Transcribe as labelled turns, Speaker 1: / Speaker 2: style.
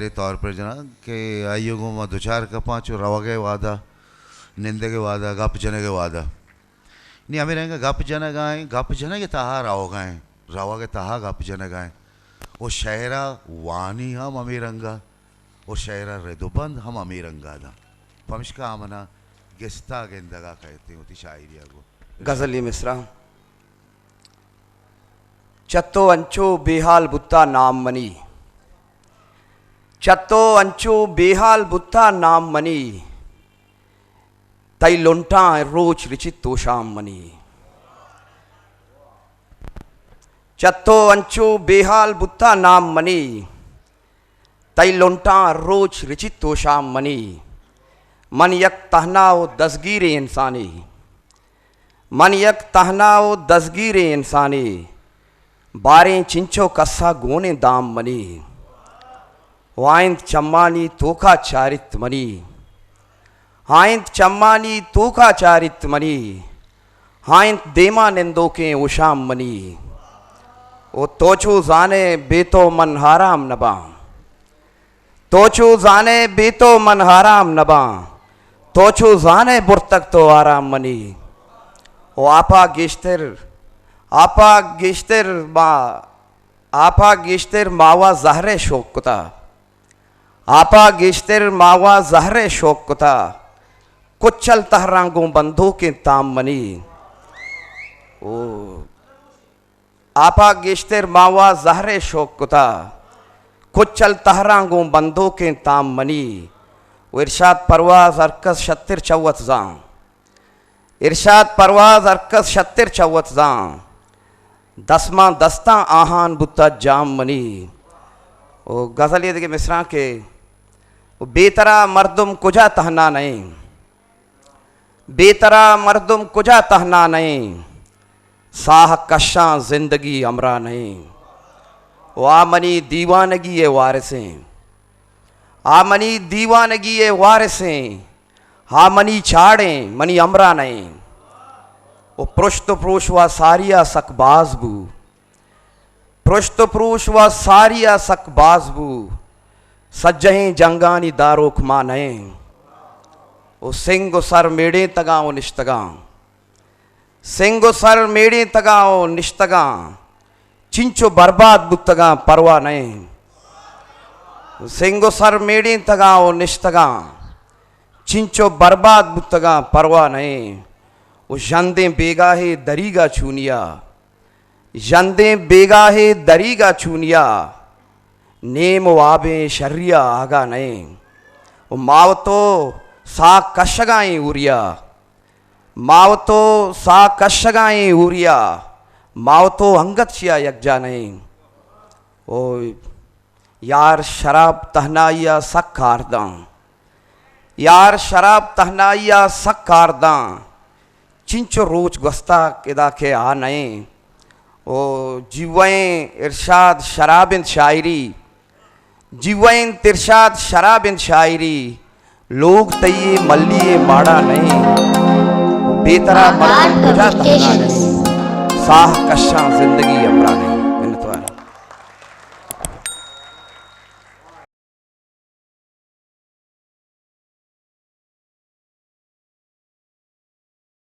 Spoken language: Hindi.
Speaker 1: शायरी तौर पर जना कि आयुगों में दो चार का पाँचों रवागे वादा निंदे के वादा गप जने के वादा नहीं हमें रहेंगे गप जने के तहा राव गाएँ रवा के तहा गप जने गाएँ वो शहरा वानी हम अमीरंगा वो शहरा रेदुबंद हम अमीरंगा दा पमिश्का आमना गिस्ता गेंदगा कहते हैं उती शायरिया को
Speaker 2: गजली मिश्रा चत्तो अंचो बेहाल बुत्ता नाम मनी चत्तो अंचो बेहाल बुत्ता नाम मनी तई लोंटा रोज रिचित तोशाम मनी चत्तो अंचो बेहाल बुत्ता नाम मनी तई लोंटा रोज रिचित तोशाम मनी मन यक तहनाओ दसगीरे इंसानी मन यक तहनाओ दसगीरे इंसानी बारें चिंचो कस्सा गोने दाम मनी वाइंद चम्मानी तोखा चारित मनी हाइंद चम्मानी तोखा चारित मनी हाइंद देमा निंदो के उशाम मनी ओ तोचो जाने बेतो मन हाराम नबा तोचो जाने बेतो मन हाराम नबा तोचो जाने बुरतक तो आराम मनी ओ आपा गेश्तर मावा जहरे शोक कुता आपा गेश्तर मावा जहरे शोक कुता कुचल तहरांगों बंधो के ताम मनी ओ आपा गेश्तर मावा जहरे शोक कुता कुचल तहरांगों बंधो के ताम मनी इरशाद परवाज अरकस शत्तिर चौवत जां इरशाद परवाज अरकस शत्तिर चौवत जां दसमा दस्ता आहान बुत्ता जाम मनी ओ गज़ल ये देखिए मिसरा के वो बेतरा मर्दुम कुजा तहना नहीं बेतरा मर्दुम कुजा तहना नहीं साह कशा जिंदगी अमरा नहीं वो आमनी दीवानगी ये वारिसें आमनी दीवानगी ये वारिसें हामनी छाड़ें मनी अमरा नहीं वो पृष्ठ पुरुष व सारिया सकबाजबू पृष्ठ पुरुष व सारिया सकबाजबू सज्जहें जंगानी दारोख माने वो सिंह सर मेड़े तगाओ निश्तगा सिंह सर मेड़े तगाओ निश्तगा चिंचो बर्बाद बुतगा परवा नहीं सिंह सर मेड़े तगाओ निश्तगा चिंचो बर्बाद बुतगा परवा नहीं वो जंदे बेगाहे दरीगा चूनिया जंदे बेगाहे दरीगा चूनिया नेम वाबे शर्रिया आगा नहीं वो मावतो सा कशगाएं उरिया मावतो सा कशगाएं उरिया मावतो अंगत छिया यज्जा नहीं ओ यार शराब तहनाइया सक कारदा यार शराब तहनाइया सक कारदा चिंचो रोज गस्ता केदा के आ नहीं ओ जीवें इरशाद शराबिन शायरी जीवें तिरशाद शराबिन शायरी लोग तये मल्लिए माड़ा नहीं बेतरा मर्दम कुजा तहना नहीं साह कशा जिंदगी